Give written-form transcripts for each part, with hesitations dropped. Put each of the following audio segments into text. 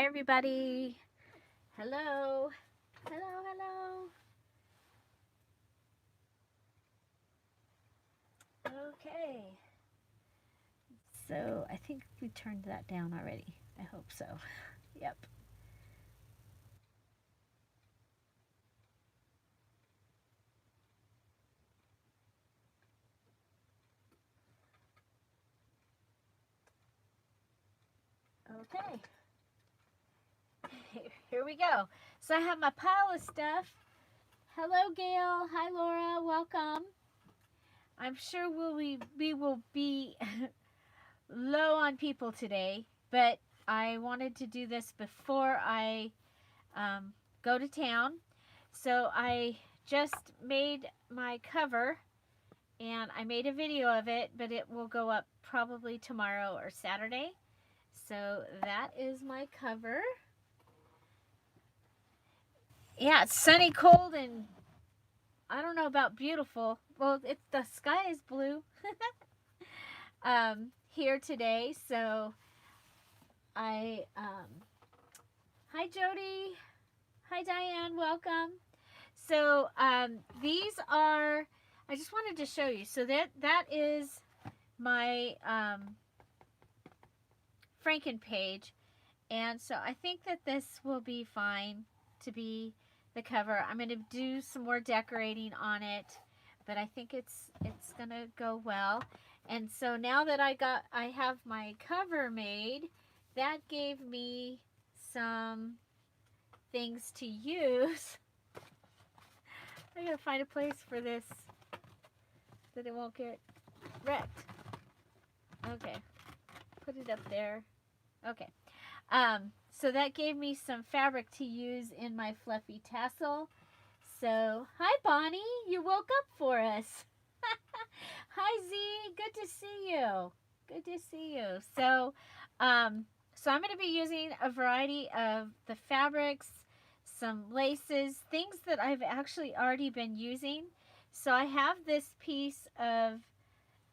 Hi, everybody. Hello. Hello, hello. Okay. So I think we turned that down already. I hope so. Yep. Okay. Here we go. So I have my pile of stuff. Hello, Gail. Hi, Laura. Welcome. I'm sure we will be low on people today, but I wanted to do this before I go to town. So I just made my cover and I made a video of it, but it will go up probably tomorrow or Saturday. So that is my cover. Yeah, it's sunny, cold, and I don't know about beautiful. Well, the sky is blue here today. So hi Jody, hi Diane, welcome. So these are, I just wanted to show you. So that is my Franken page. And so I think that this will be fine to be the cover. I'm going to do some more decorating on it, but I think it's going to go well. And so now that I have my cover made, that gave me some things to use. I got to find a place for this that it won't get wrecked. Okay. Put it up there. Okay. So that gave me some fabric to use in my fluffy tassel. So, hi Bonnie, you woke up for us. Hi Z, good to see you. Good to see you. So, so I'm going to be using a variety of the fabrics, some laces, things that I've actually already been using. So I have this piece of,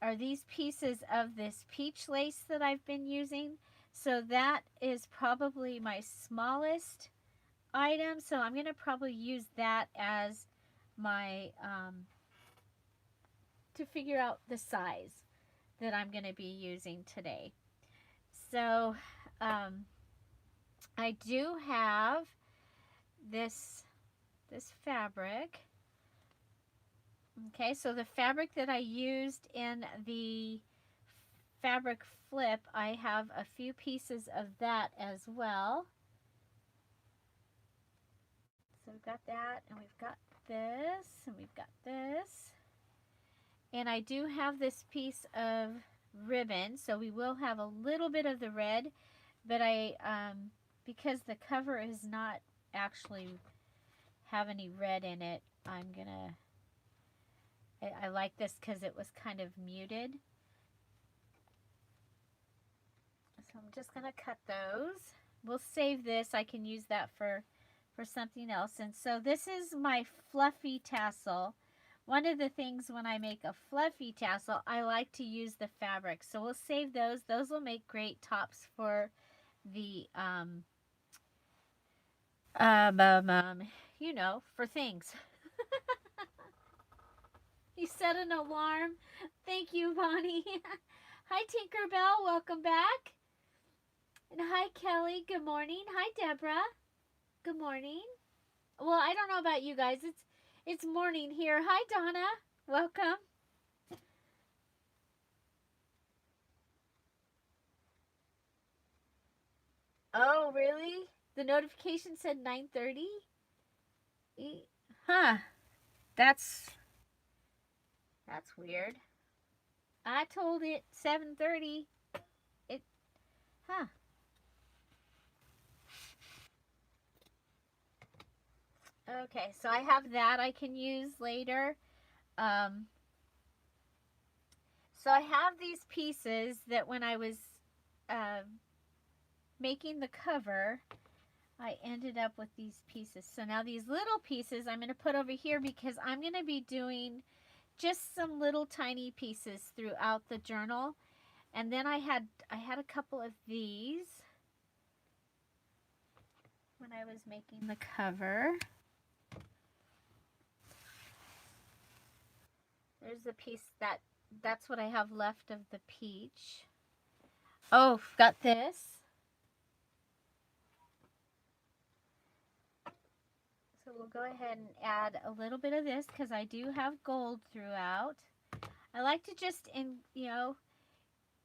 or these pieces of this peach lace that I've been using. So that is probably my smallest item. So I'm going to probably use that as my, to figure out the size that I'm going to be using today. So I do have this fabric. Okay, so the fabric that I used in the fabric flip, I have a few pieces of that as well. So we've got that, and we've got this, and we've got this. And I do have this piece of ribbon, so we will have a little bit of the red, but because the cover is not actually have any red in it, I'm gonna, I like this because it was kind of muted. So I'm just gonna cut those. We'll save this. I can use that for something else. And so this is my fluffy tassel. One of the things when I make a fluffy tassel, I like to use the fabric. So we'll save those. Those will make great tops for the, you know, for things. You set an alarm. Thank you, Bonnie. Hi, Tinkerbell. Welcome back. And hi, Kelly. Good morning. Hi, Deborah. Good morning. Well, I don't know about you guys. It's morning here. Hi, Donna. Welcome. Oh, really? The notification said 9:30? Huh. That's weird. I told it 7:30. It huh. Okay, so I have that I can use later. Um so I have these pieces that when I was uh, making the cover, I ended up with these pieces. So now these little pieces I'm going to put over here because I'm going to be doing just some little tiny pieces throughout the journal. And then I had a couple of these. I was making the cover. There's the piece that's what I have left of the peach. Oh, got this. So we'll go ahead and add a little bit of this because I do have gold throughout. I like to just,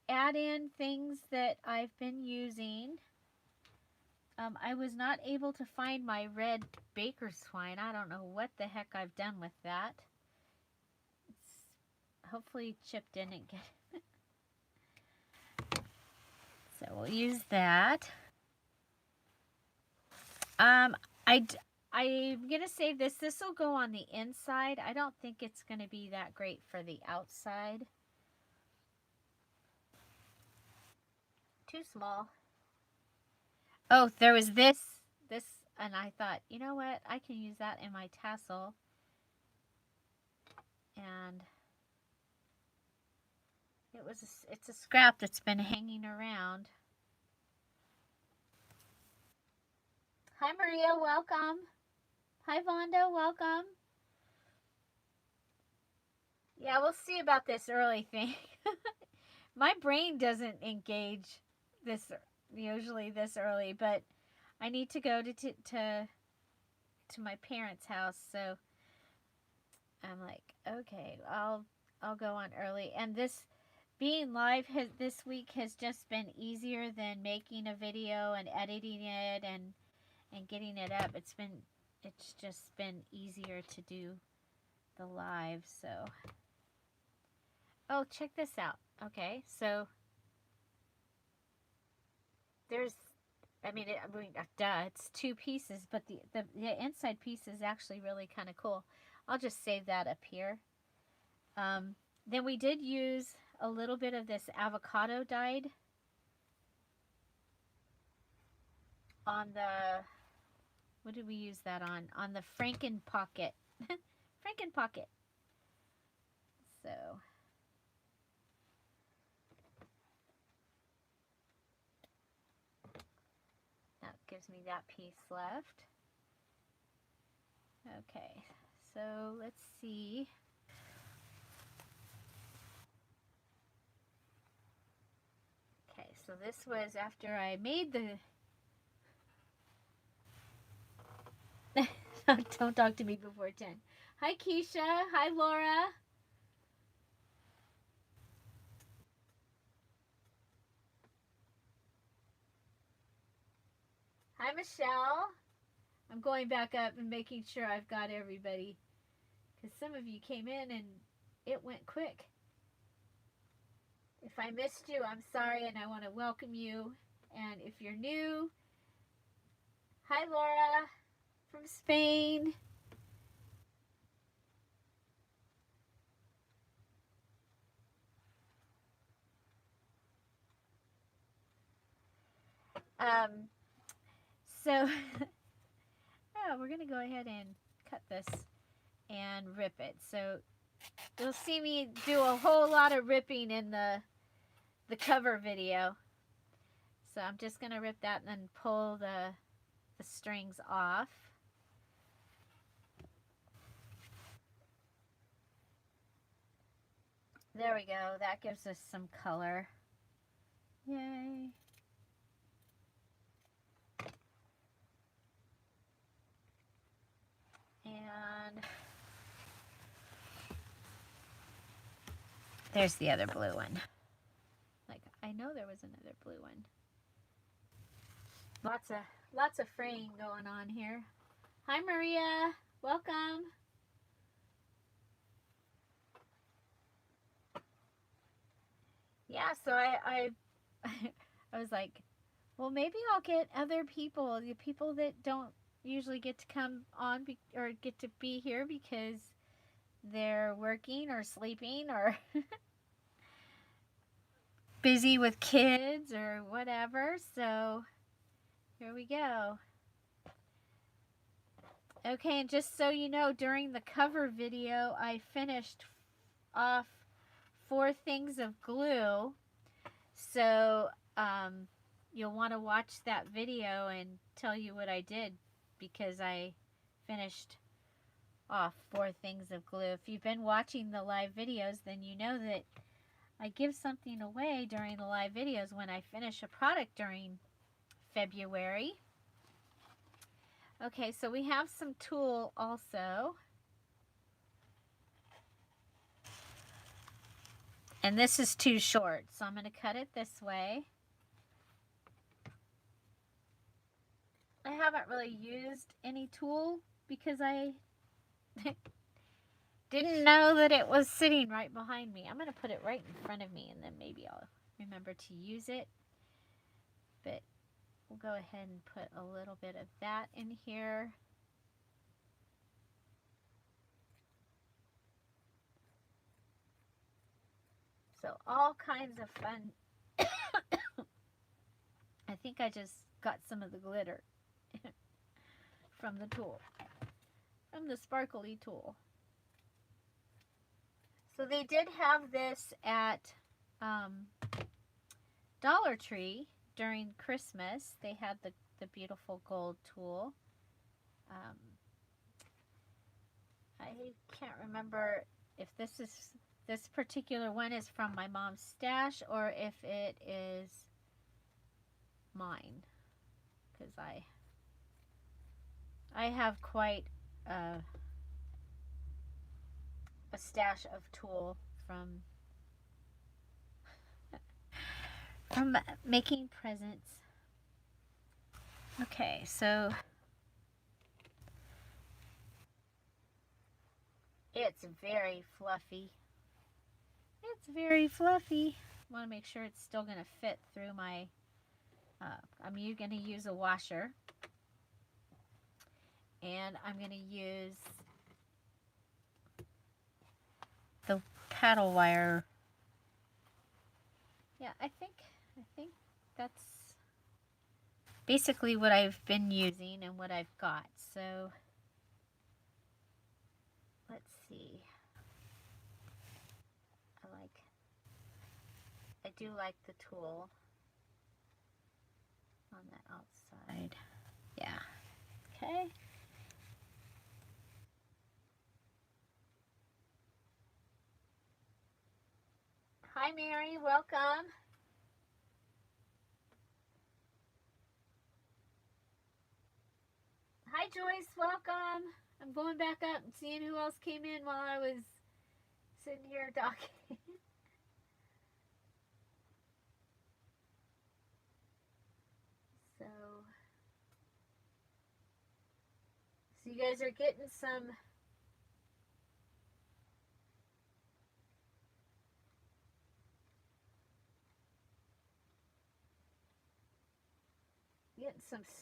add in things that I've been using. I was not able to find my red baker's twine. I don't know what the heck I've done with that. Hopefully Chip didn't get it. So we'll use that. I'm going to save this. This will go on the inside. I don't think it's going to be that great for the outside. Too small. Oh, there was this, and I thought, you know what? I can use that in my tassel. And it's a scrap that's been hanging around. Hi, Maria, welcome. Hi, Vonda, welcome. Yeah, we'll see about this early thing. My brain doesn't engage usually this early, but I need to go to my parents' house, so I'm like, okay, I'll go on early. And this being live this week has just been easier than making a video and editing it and getting it up. It's just been easier to do the live. So, oh, check this out. Okay, so there's, duh, it's two pieces, but the inside piece is actually really kind of cool. I'll just save that up here. Then we did use a little bit of this avocado dyed on the, what did we use that on? On the Franken Pocket. Franken Pocket. So that gives me that piece left. Okay, so let's see. Okay, so this was after I made the... Don't talk to me before 10. Hi, Keisha. Hi, Laura. Hi, Michelle. I'm going back up and making sure I've got everybody, because some of you came in and it went quick. If I missed you, I'm sorry, and I want to welcome you. And if you're new, hi, Laura from Spain. So oh, we're going to go ahead and cut this and rip it. So you'll see me do a whole lot of ripping in the cover video. So I'm just going to rip that and then pull the strings off. There we go. That gives us some color. Yay. And there's the other blue one. Like, I know there was another blue one. Lots of fraying going on here. Hi, Maria. Welcome. Yeah, so I was like, well, maybe I'll get other people, the people that don't usually get to come on or get to be here because they're working or sleeping or busy with kids or whatever. So here we go. Okay, and just so you know, during the cover video, I finished off 4 things of glue. So you'll want to watch that video and tell you what I did, because I finished off 4 things of glue. If you've been watching the live videos, then you know that I give something away during the live videos when I finish a product during February. Okay, so we have some tulle also. And this is too short, so I'm going to cut it this way. I haven't really used any tulle because I didn't know that it was sitting right behind me. I'm going to put it right in front of me, and then maybe I'll remember to use it. But we'll go ahead and put a little bit of that in here. So all kinds of fun. I think I just got some of the glitter from the tulle, from the sparkly tulle. So they did have this at Dollar Tree during Christmas. They had the beautiful gold tulle. I can't remember if this particular one is from my mom's stash or if it is mine, because I have quite a stash of tulle from making presents. Okay, so it's very fluffy. It's very fluffy. I want to make sure it's still going to fit through my, I'm going to use a washer. And I'm going to use the paddle wire. Yeah, I think that's basically what I've been using and what I've got. So let's see. I do like the tulle on the outside. Yeah. Okay. Hi, Mary. Welcome. Hi, Joyce. Welcome. I'm going back up and seeing who else came in while I was sitting here talking. So you guys are getting some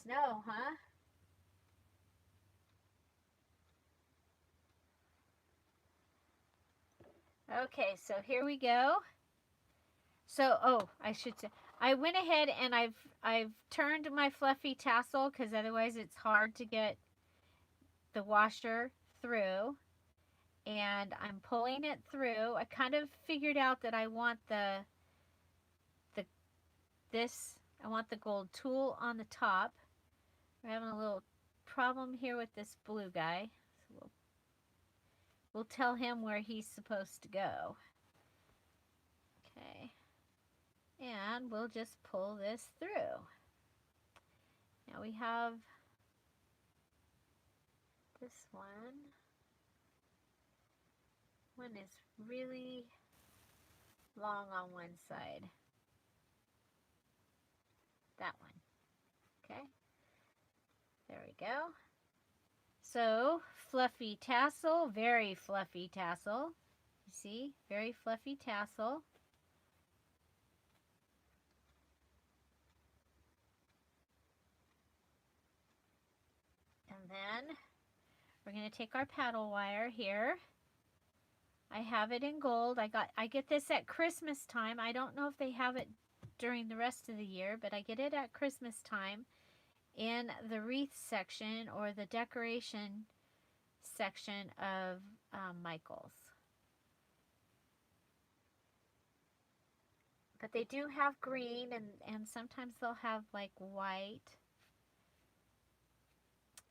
snow, huh? Okay, so here we go. So, oh, I should say, I went ahead and I've turned my fluffy tassel, because otherwise it's hard to get the washer through. And I'm pulling it through. I kind of figured out that I want I want the gold tulle on the top. We're having a little problem here with this blue guy. So we'll tell him where he's supposed to go. Okay. And we'll just pull this through. Now we have this one. One is really long on one side. That one. Okay. There we go. So, fluffy tassel, very fluffy tassel. You see? Very fluffy tassel. And then we're going to take our paddle wire here. I have it in gold. I get this at Christmas time. I don't know if they have it during the rest of the year, but I get it at Christmas time in the wreath section or the decoration section of Michael's. But they do have green, and sometimes they'll have like white.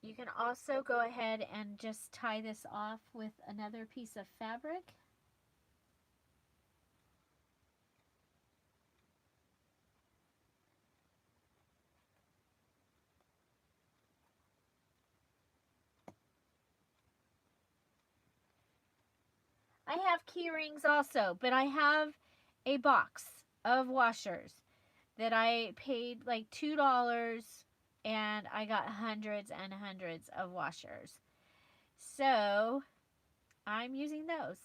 You can also go ahead and just tie this off with another piece of fabric. I have key rings also, but I have a box of washers that I paid like $2, and I got hundreds and hundreds of washers. So I'm using those.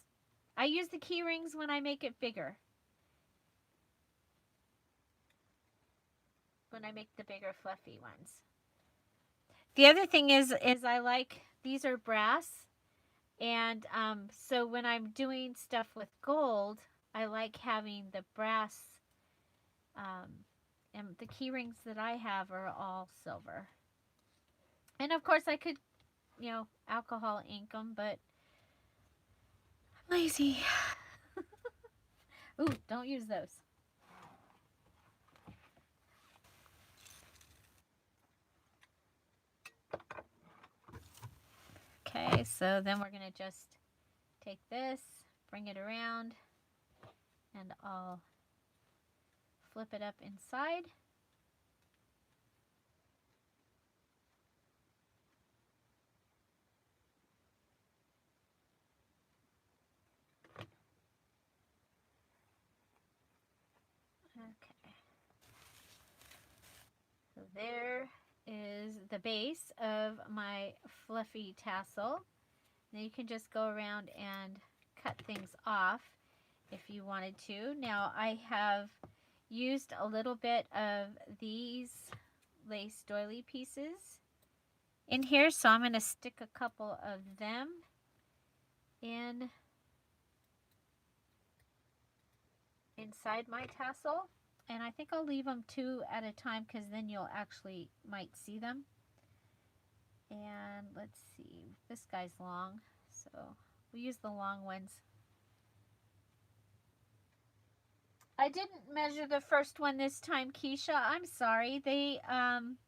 I use the key rings when I make it bigger. When I make the bigger fluffy ones. The other thing is I like, these are brass, and so when I'm doing stuff with gold, I like having the brass, and the key rings that I have are all silver. And of course I could, alcohol ink them, but I'm lazy. Ooh, don't use those. Okay, so then we're going to just take this, bring it around, and I'll flip it up inside. Okay. So there is the base of my fluffy tassel. Now you can just go around and cut things off if you wanted to. Now I have used a little bit of these lace doily pieces in here, so I'm going to stick a couple of them inside my tassel, and I think I'll leave them 2 at a time because then you'll actually might see them. And let's see, this guy's long, so we use the long ones. I didn't measure the first one this time, Keisha. I'm sorry. I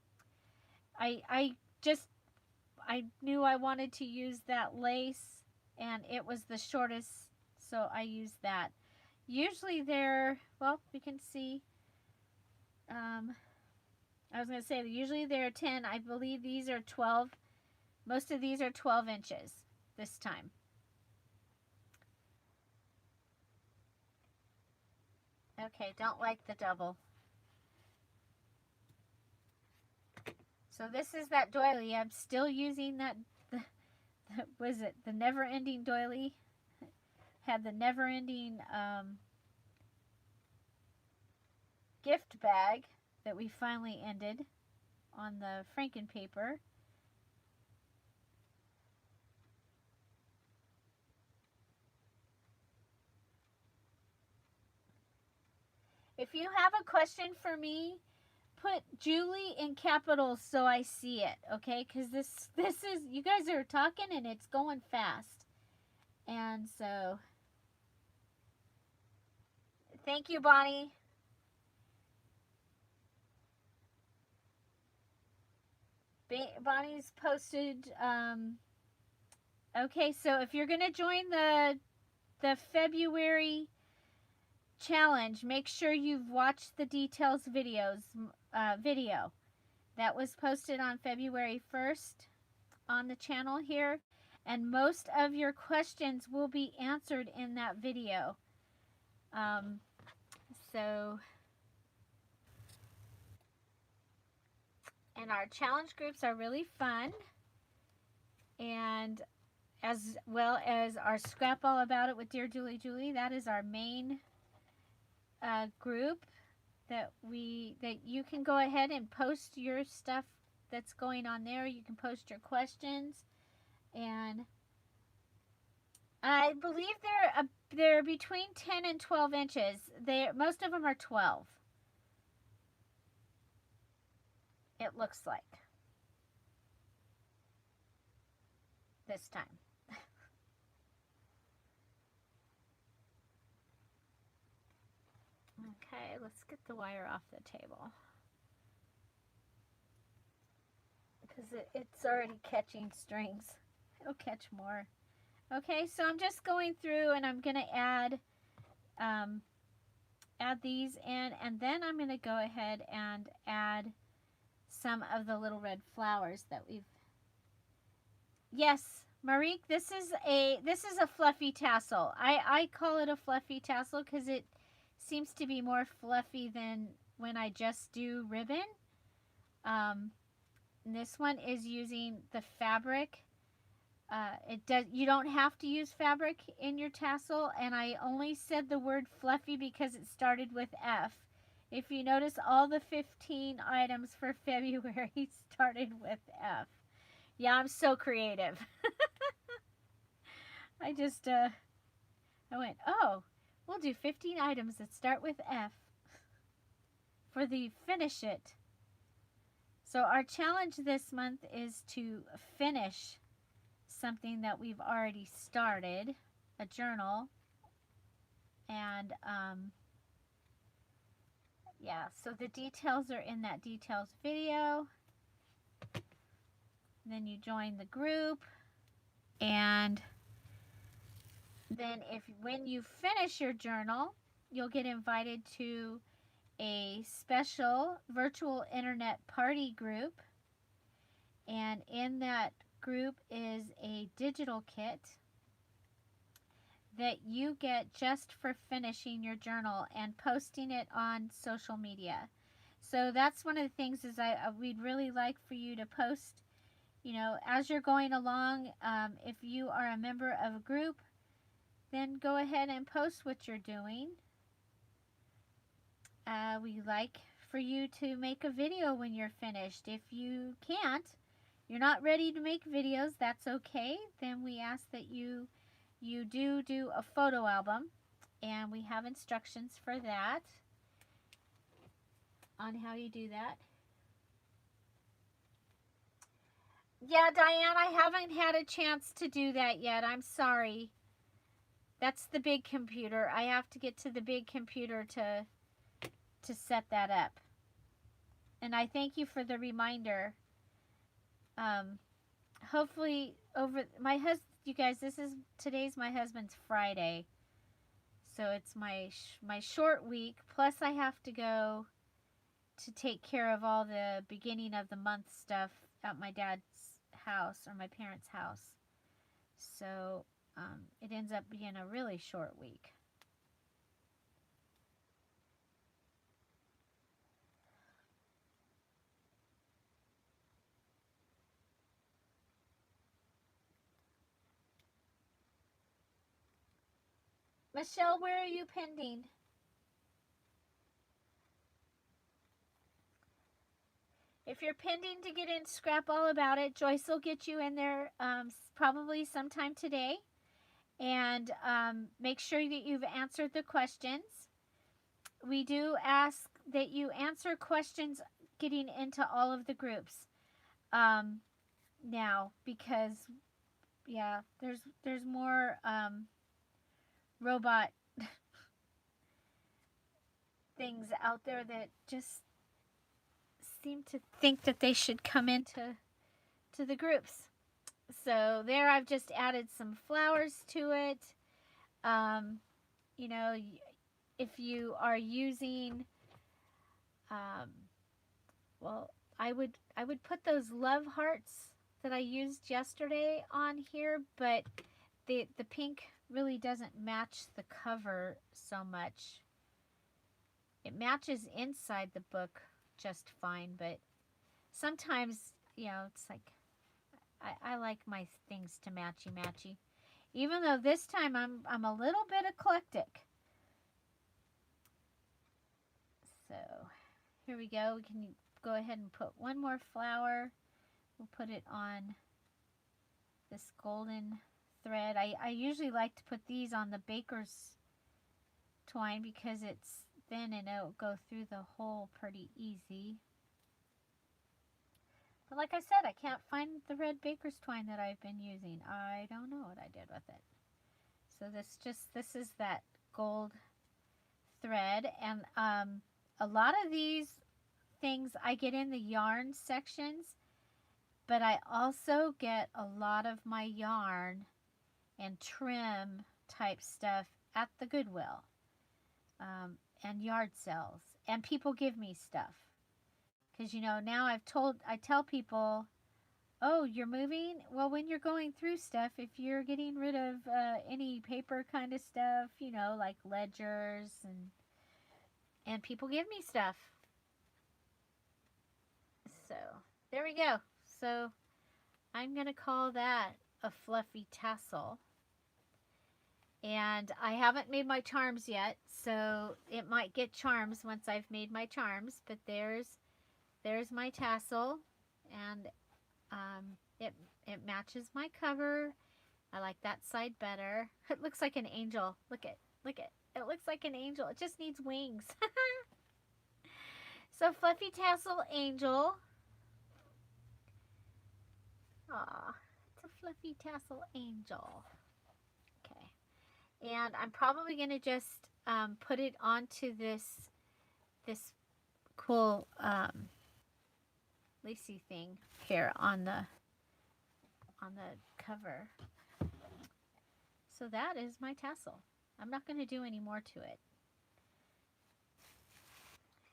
knew I wanted to use that lace, and it was the shortest, so I used that. Usually they're, well, we can see, I was going to say, usually they're 10. I believe these are 12. Most of these are 12 inches this time. Okay, don't like the double. So this is that doily. I'm still using that, was it the never-ending doily? Had the never-ending gift bag that we finally ended on the Franken paper. If you have a question for me, put Julie in capitals so I see it, okay? Because this is, you guys are talking and it's going fast. And so, thank you, Bonnie. Bonnie's posted, okay, so if you're going to join the February challenge, make sure you've watched the details video that was posted on February 1st on the channel here, and most of your questions will be answered in that video. So, and our challenge groups are really fun, and as well as our Scrap All About It with Dear Julie, that is our main group that you can go ahead and post your stuff that's going on there. You can post your questions, and I believe they're between 10 and 12 inches. Most of them are 12. It looks like this time. Okay, let's get the wire off the table because it's already catching strings. It'll catch more. Okay, so I'm just going through and I'm going to um, add these in, and then I'm going to go ahead and add some of the little red flowers that we've. Yes, Marique, this is a fluffy tassel. I call it a fluffy tassel because it seems to be more fluffy than when I just do ribbon. This one is using the fabric. It does. You don't have to use fabric in your tassel, and I only said the word fluffy because it started with F. If you notice, all the 15 items for February started with F. Yeah, I'm so creative. I just I went, oh, we'll do 15 items that start with F for the finish it. So our challenge this month is to finish something that we've already started, a journal. And yeah, so the details are in that details video. Then you join the group, and then when you finish your journal, you'll get invited to a special virtual internet party group, and in that group is a digital kit that you get just for finishing your journal and posting it on social media. So that's one of the things is we'd really like for you to post, as you're going along. If you are a member of a group, then go ahead and post what you're doing. We like for you to make a video when you're finished. If you can't, you're not ready to make videos, that's okay. Then we ask that you do a photo album, and we have instructions for that on how you do that. Yeah, Diane, I haven't had a chance to do that yet. I'm sorry. That's the big computer. I have to get to the big computer to set that up. And I thank you for the reminder. Hopefully you guys, today's my husband's Friday. So it's my short week, plus I have to go to take care of all the beginning of the month stuff at my dad's house, or my parents' house. So it ends up being a really short week. Michelle, where are you pending? If you're pending to get in Scrap All About It, Joyce will get you in there probably sometime today. And make sure that you've answered the questions. We do ask that you answer questions getting into all of the groups now, because yeah, there's more robot things out there that just seem to think that they should come into the groups. So there, I've just added some flowers to it. If you are using, well, I would put those love hearts that I used yesterday on here, but the pink really doesn't match the cover so much. It matches inside the book just fine, but sometimes, it's like I like my things to matchy. Even though this time I'm a little bit eclectic. So here we go. We can go ahead and put one more flower. We'll put it on this golden thread. I usually like to put these on the baker's twine because it's thin and it'll go through the hole pretty easy. But like I said, I can't find the red baker's twine that I've been using. I don't know what I did with it. So this is that gold thread, and a lot of these things I get in the yarn sections, but I also get a lot of my yarn and trim type stuff at the Goodwill, and yard sales, and people give me stuff because now I tell people, oh, you're moving? Well, when you're going through stuff, if you're getting rid of any paper kind of stuff, like ledgers, and people give me stuff. So, there we go. So, I'm going to call that a fluffy tassel. And I haven't made my charms yet, so it might get charms once I've made my charms. But there's my tassel, and it matches my cover. I like that side better. It looks like an angel. Look it. It looks like an angel. It just needs wings. So fluffy tassel angel. Aw, it's a fluffy tassel angel. Okay. And I'm probably going to just put it onto this cool lacy thing here on the cover. So that is my tassel. I'm not going to do any more to it.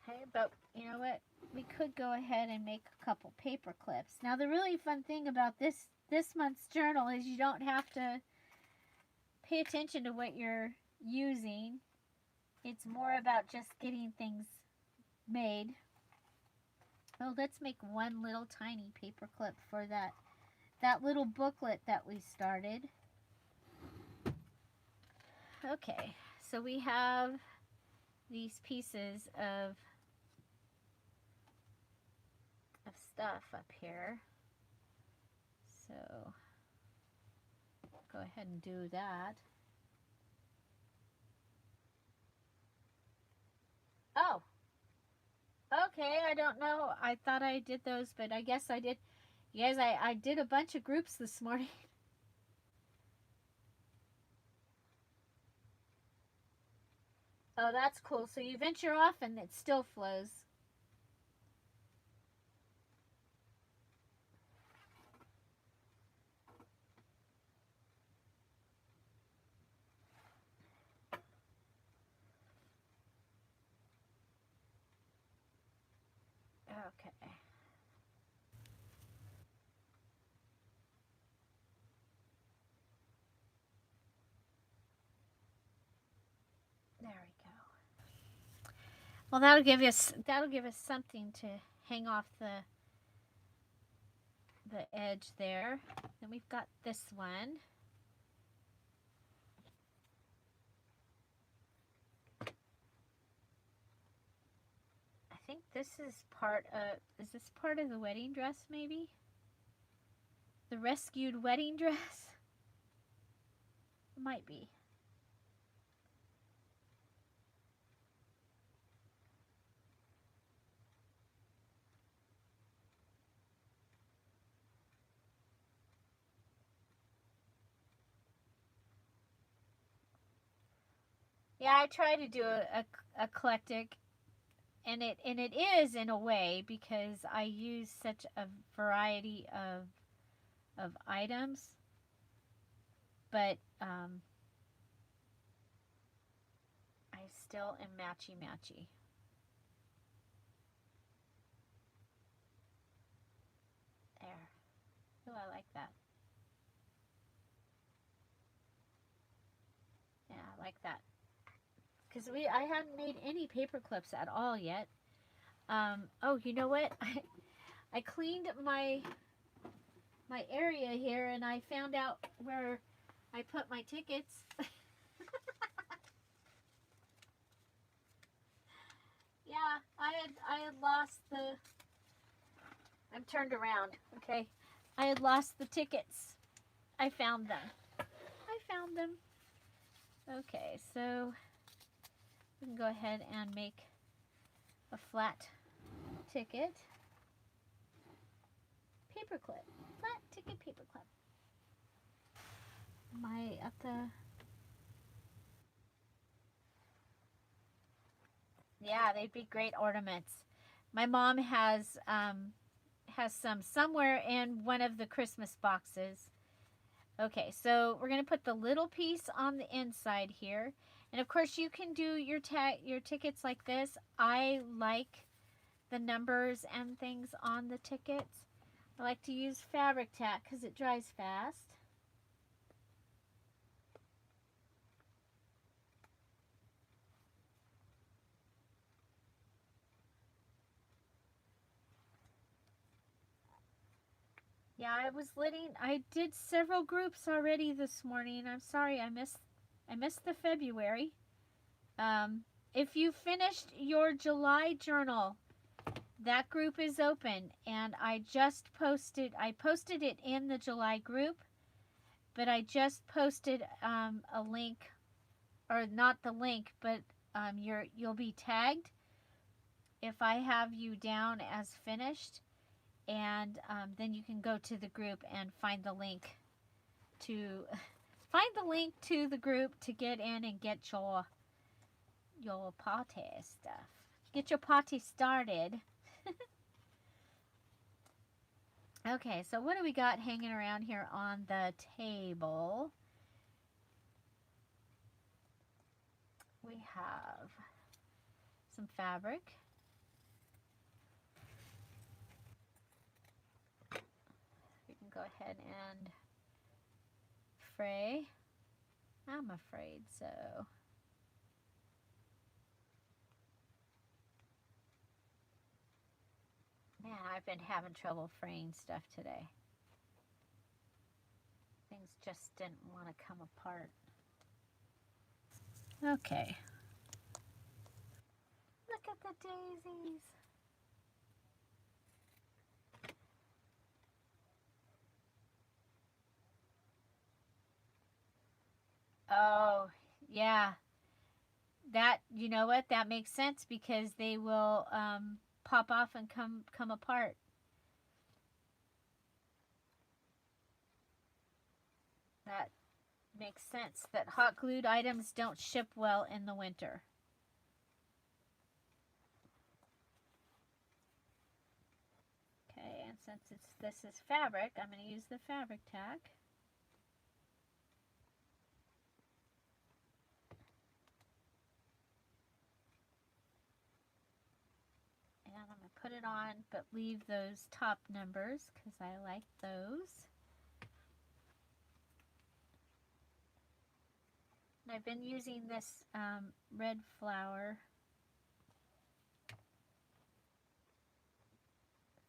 Okay, but you know what? We could go ahead and make a couple paper clips. Now the really fun thing about this month's journal is you don't have to pay attention to what you're using. It's more about just getting things made. Oh, let's make one little tiny paper clip for that little booklet that we started. Okay, so we have these pieces of stuff up here. So go ahead and do that. Oh, okay, I don't know. I thought I did those, but I guess I did. You guys, I did a bunch of groups this morning. Oh, that's cool. So you venture off and it still flows. Okay. There we go. Well, that'll give us something to hang off the edge there. Then we've got this one. I think this is this part of the wedding dress maybe? The rescued wedding dress? It might be. Yeah, I try to do a eclectic, and it is in a way because I use such a variety of items, but I still am matchy. There. Oh, I like that. Yeah, I like that. Because I hadn't made any paper clips at all yet. Oh, you know what? I cleaned my area here, and I found out where I put my tickets. Yeah, I had lost the. I'm turned around. Okay, I had lost the tickets. I found them. Okay, so we can go ahead and make a flat ticket paperclip. Flat ticket paperclip. Am I at the... Yeah, they'd be great ornaments. My mom has some somewhere in one of the Christmas boxes. Okay, so we're gonna put the little piece on the inside here, and of course you can do your tickets like this. I like the numbers and things on the tickets. I like to use fabric tack because it dries fast. Yeah, I did several groups already this morning. I'm sorry I missed the February. Um, if you finished your July journal, that group is open, and I posted it in the July group, but I just posted a link, or not the link, but you'll be tagged if I have you down as finished, and then you can go to the group and find the link to the group to get in and get your party stuff. Get your party started. Okay, so what do we got hanging around here on the table? We have some fabric. We can go ahead and fray. I'm afraid so. Man, I've been having trouble fraying stuff today. Things just didn't want to come apart. Okay. Look at the daisies. Oh, yeah. That, you know what? That makes sense because they will pop off and come apart. That makes sense that hot glued items don't ship well in the winter. Okay, and since this is fabric, I'm going to use the fabric tack. And I'm going to put it on, but leave those top numbers because I like those. And I've been using this red flower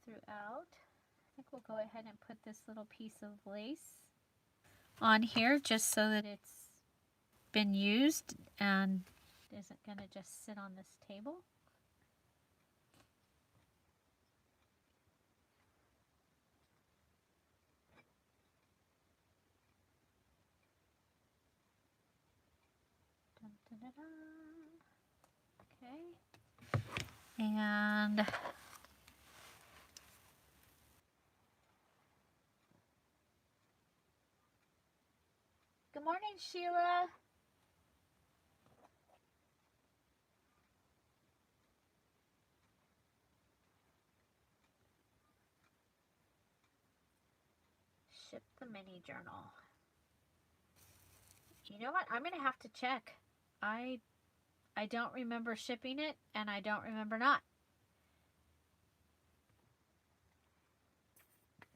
throughout. I think we'll go ahead and put this little piece of lace on here just so that it's been used and isn't going to just sit on this table. Dun, dun, dun, dun. Okay. And good morning, Sheila. Ship the mini journal. You know what? I'm going to have to check. I don't remember shipping it, and I don't remember not.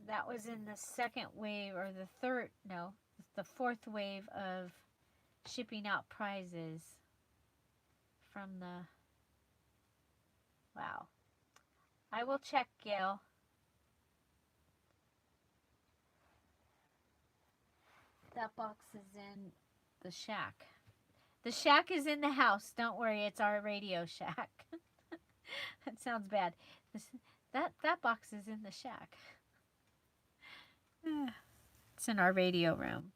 That was in the second wave, or the third, no, the fourth wave of shipping out prizes from the, wow. I will check, Gail. That box is in the shack. The shack is in the house. Don't worry, it's our radio shack. That sounds bad. That box is in the shack. It's in our radio room.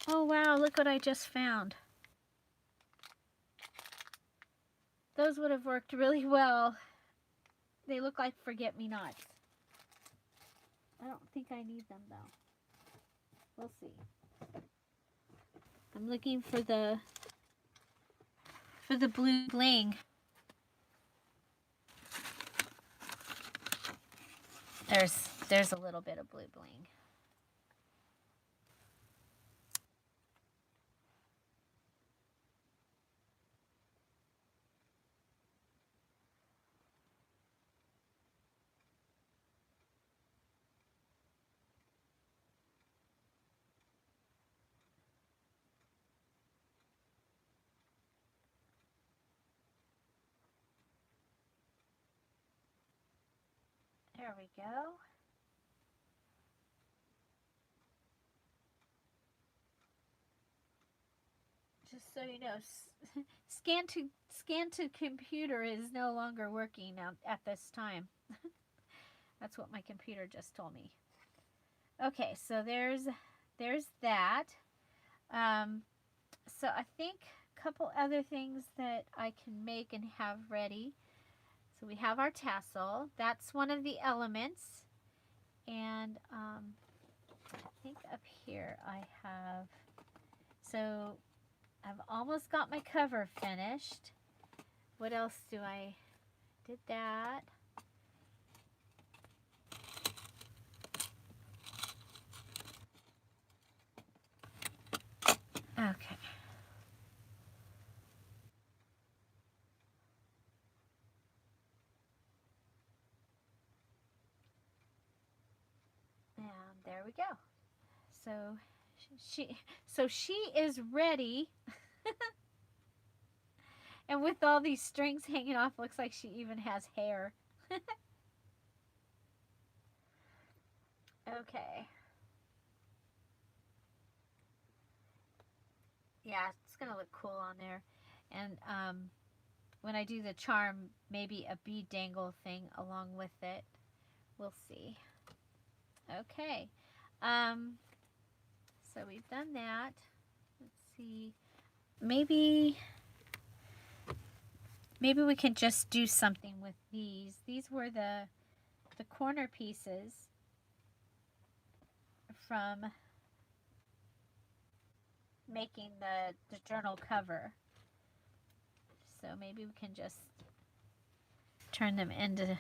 Oh wow, look what I just found. Those would have worked really well. They look like forget-me-nots. I don't think I need them though. We'll see. I'm looking for the blue bling. There's a little bit of blue bling. There we go. Just so you know, scan to computer is no longer working at this time. That's what my computer just told me. Okay, so there's that. So I think a couple other things that I can make and have ready. So we have our tassel. That's one of the elements. And I think up here I have, so I've almost got my cover finished. What else do I, did that. Okay. And there we go. So she is ready. And with all these strings hanging off, looks like she even has hair. Okay. Yeah, it's gonna look cool on there. And when I do the charm, maybe a bead dangle thing along with it. We'll see. Okay. So we've done that. Let's see. Maybe we can just do something with these. These were the corner pieces from making the journal cover. So maybe we can just turn them into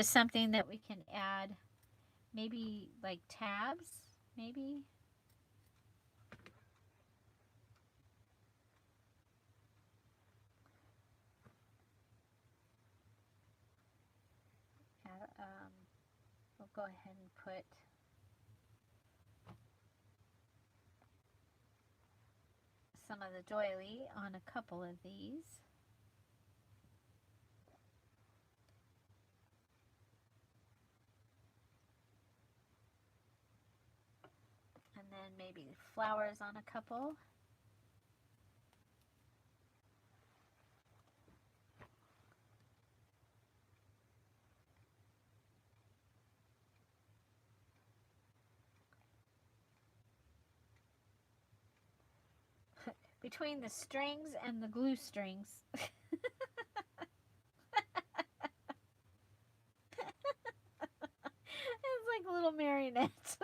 something that we can add, maybe like tabs, maybe. We'll go ahead and put some of the doily on a couple of these. And then maybe flowers on a couple. Between the strings and the glue strings. It's like a little marionette.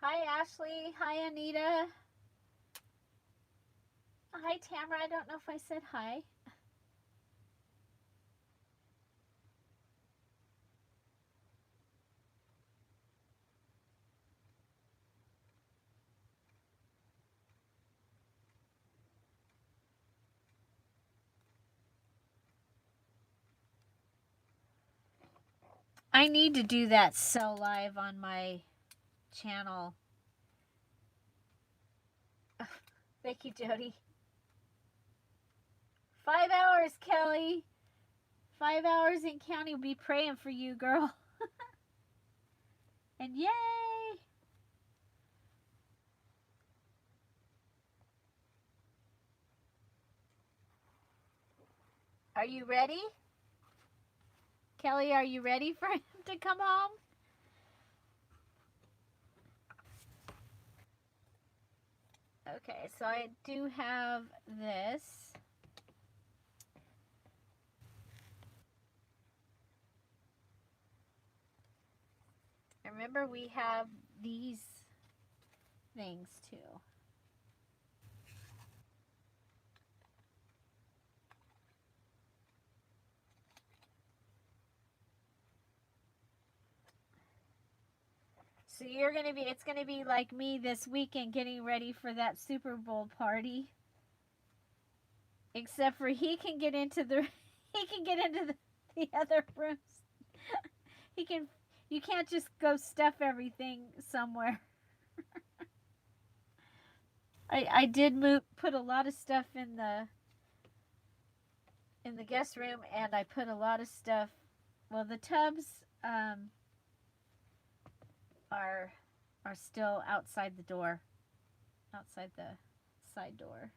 Hi, Ashley. Hi, Anita. Hi, Tamara. I don't know if I said hi. I need to do that sew live on my channel. Thank you, Jody. 5 hours, Kelly. 5 hours in county. We'll be praying for you, girl. And yay! Are you ready? Kelly, are you ready for him to come home? Okay, so I do have this. Remember, we have these things too. So it's gonna be like me this weekend getting ready for that Super Bowl party. Except for he can get into the the other rooms. He can You can't just go stuff everything somewhere. I did put a lot of stuff in the guest room, and I put a lot of stuff. Well, the tubs are still outside the door, outside the side door.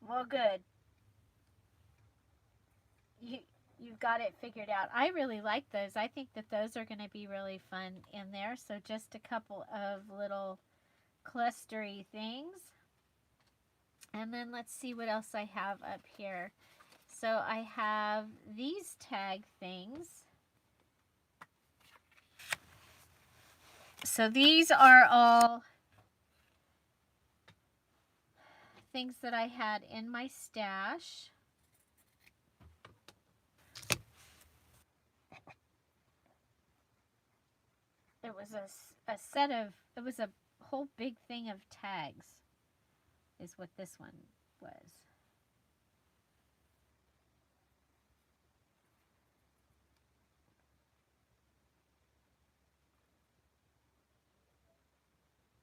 Well, good. You you've got it figured out. I really like those. I think that those are going to be really fun in there. So just a couple of little clustery things. And then let's see what else I have up here. So I have these tag things. So these are all things that I had in my stash. It was it was a whole big thing of tags, is what this one was.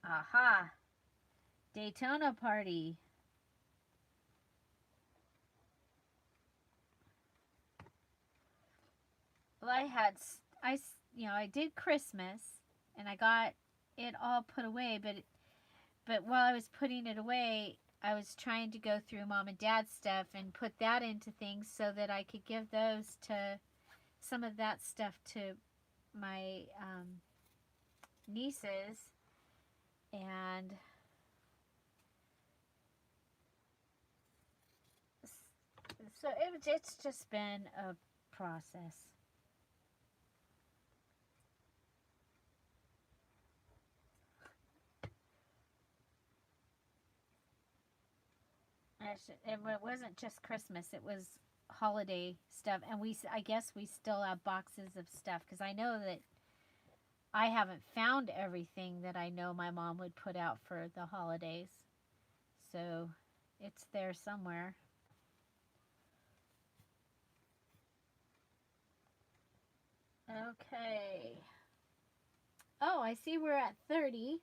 Aha! Daytona party. Well, I did Christmas, and I got it all put away, but while I was putting it away, I was trying to go through mom and dad's stuff and put that into things so that I could give those to some of that stuff to my nieces. And so it's just been a process. It wasn't just Christmas, it was holiday stuff. And I guess we still have boxes of stuff, because I know that I haven't found everything that I know my mom would put out for the holidays. So it's there somewhere. Okay. Oh, I see we're at 30.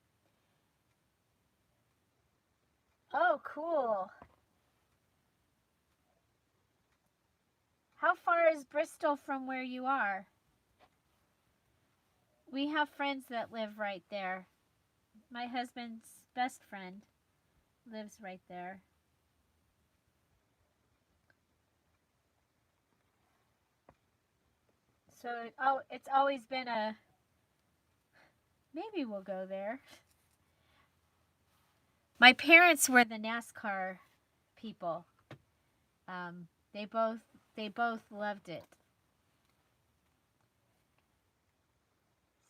Oh, cool. How far is Bristol from where you are? We have friends that live right there. My husband's best friend lives right there. So, it's always been maybe we'll go there. My parents were the NASCAR people. Um, they both they both loved it.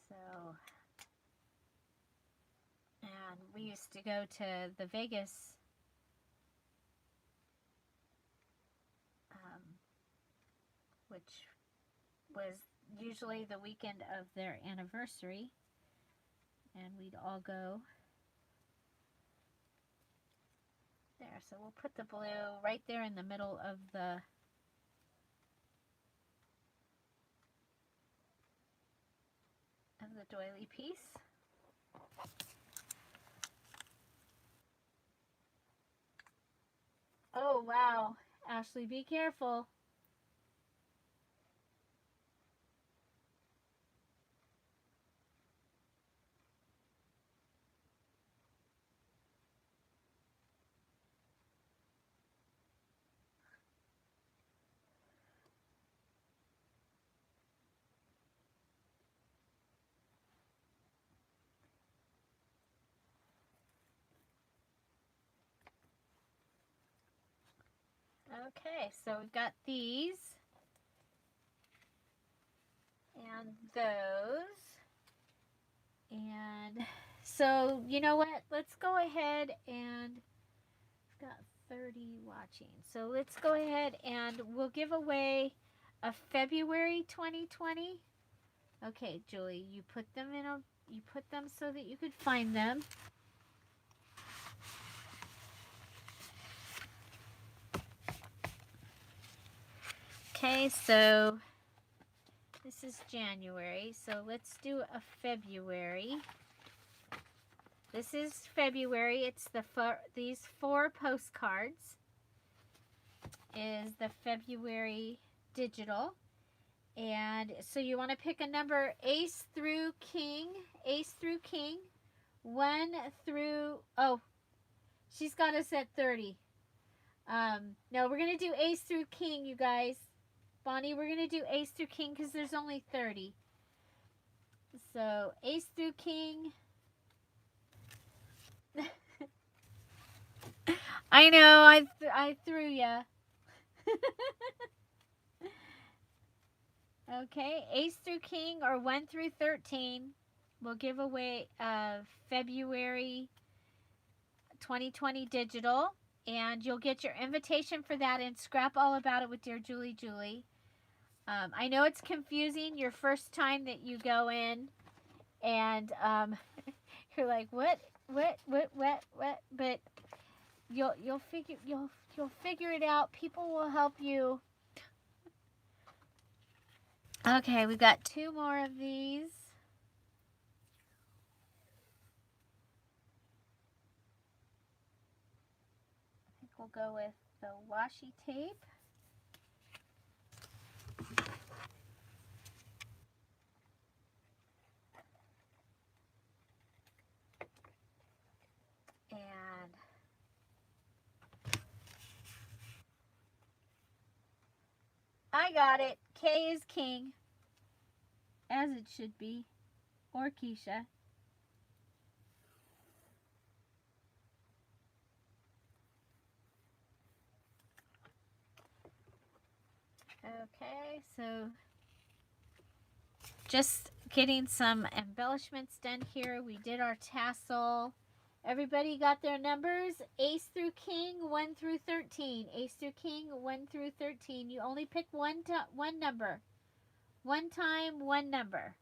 So, and we used to go to the Vegas which was usually the weekend of their anniversary, and we'd all go there. So we'll put the blue right there in the middle of the doily piece. Oh wow, Ashley, be careful. Okay, so we've got these and those. And so, you know what? Let's go ahead and we've got 30 watching. So let's go ahead and we'll give away a February 2020. Okay, Julie, you put them so that you could find them. Okay, so this is January, so let's do a February. This is February. It's these 4 postcards is the February digital. And so you want to pick a number ace through king, 1 through, oh, she's got us at 30. No, we're going to do ace through king, you guys. Bonnie, we're going to do ace through king because there's only 30. So ace through king. I know, I threw ya. Okay, ace through king or 1 through 13. We'll give away February 2020 digital, and you'll get your invitation for that and scrap all about it with Dear Julie. I know it's confusing your first time that you go in, and you're like, what? But you'll figure it out. People will help you. Okay, we've got 2 more of these. I think we'll go with the washi tape. And I got it. K is king, as it should be, or Keisha. Okay, so just getting some embellishments done here. We did our tassel. Everybody got their numbers? Ace through king, 1 through 13. Ace through king, 1 through 13. You only pick one number. One time, one number.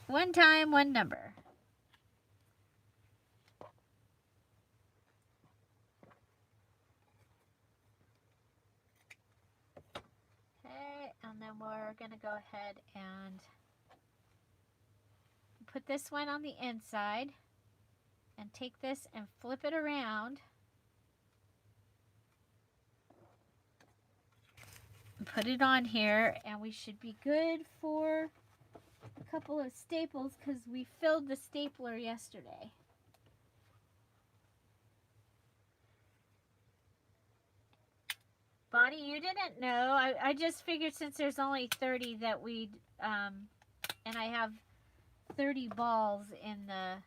One time, one number. Okay, and then we're going to go ahead and put this one on the inside and take this and flip it around. And put it on here, and we should be good for a couple of staples because we filled the stapler yesterday. Bonnie, you didn't know. I just figured since there's only 30 that we'd, and I have 30 balls in the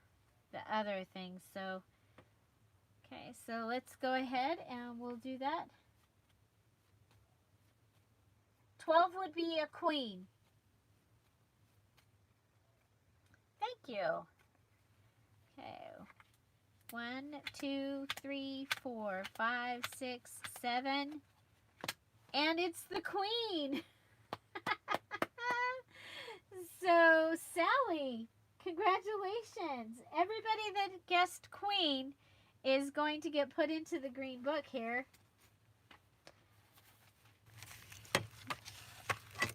other thing. So, okay, so let's go ahead and we'll do that. 12 would be a queen. Thank you. Okay. 1, 2, 3, 4, 5, 6, 7. And it's the queen. So, Sally, congratulations. Everybody that guessed queen is going to get put into the green book here.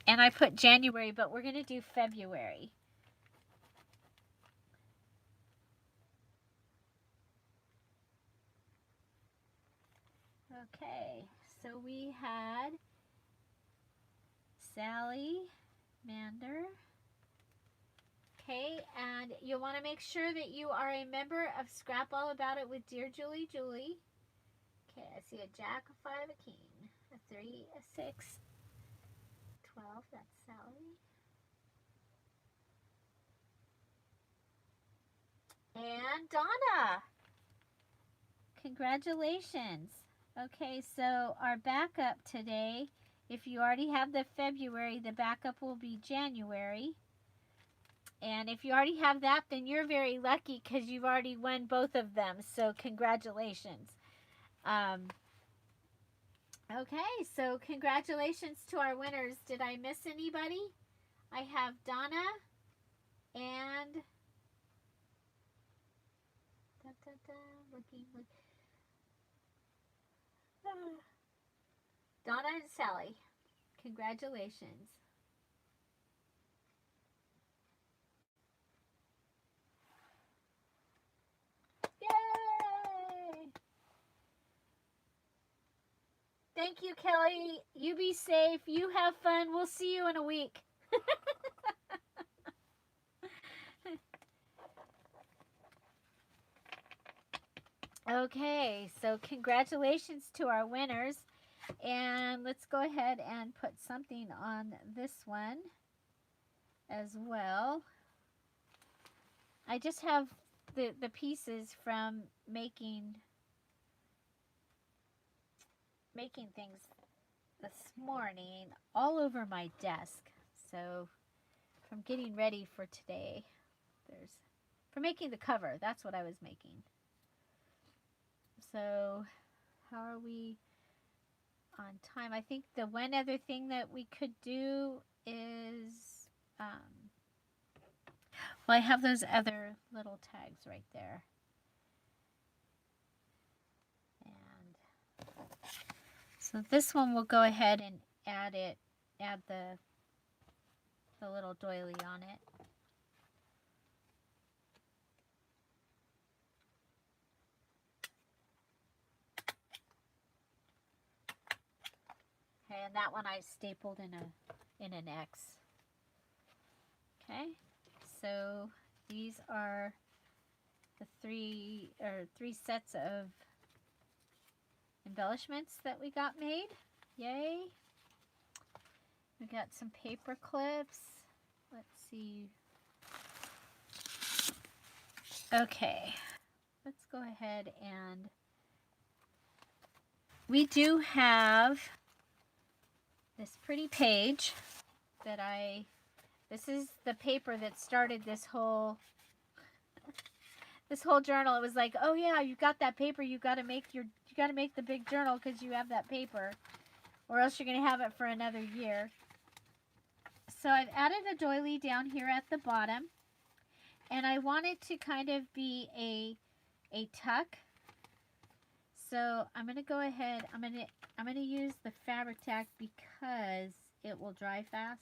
And I put January, but we're going to do February. Okay, so we had Sally Mander. Okay, and you'll want to make sure that you are a member of Scrap All About It with Dear Julie. Okay, I see a jack, a 5, a king, a 3, a 6, 12, that's Sally. And Donna. Congratulations. Okay, so our backup today, if you already have the February, the backup will be January. And if you already have that, then you're very lucky because you've already won both of them. So congratulations. Um, okay, so congratulations to our winners. Did I miss anybody? I have Donna and looking. Donna and Sally. Congratulations. Yay! Thank you, Kelly. You be safe. You have fun. We'll see you in a week. Okay, so congratulations to our winners. And let's go ahead and put something on this one as well. I just have the pieces from making things this morning all over my desk. So from getting ready for today, for making the cover, that's what I was making. So how are we on time? I think the one other thing that we could do is, well, I have those other little tags right there. And so this one we'll go ahead and add the little doily on it. Okay, and that one I stapled in an X. Okay, so these are the three sets of embellishments that we got made. Yay! We got some paper clips. Let's see. Okay, let's go ahead and we do have this pretty page that this is the paper that started this whole journal. It was like, oh yeah, you got that paper, you got to make the big journal because you have that paper, or else you're going to have it for another year. So I've added a doily down here at the bottom, and I want it to kind of be a tuck. So I'm going to go ahead, I'm going to use the fabric tack because it will dry fast.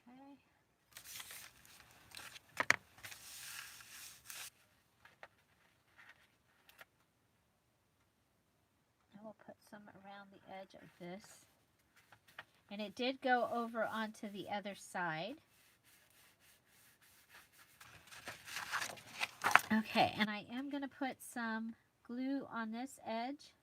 Okay. I will put some around the edge of this. And it did go over onto the other side. Okay, and I am going to put some glue on this edge.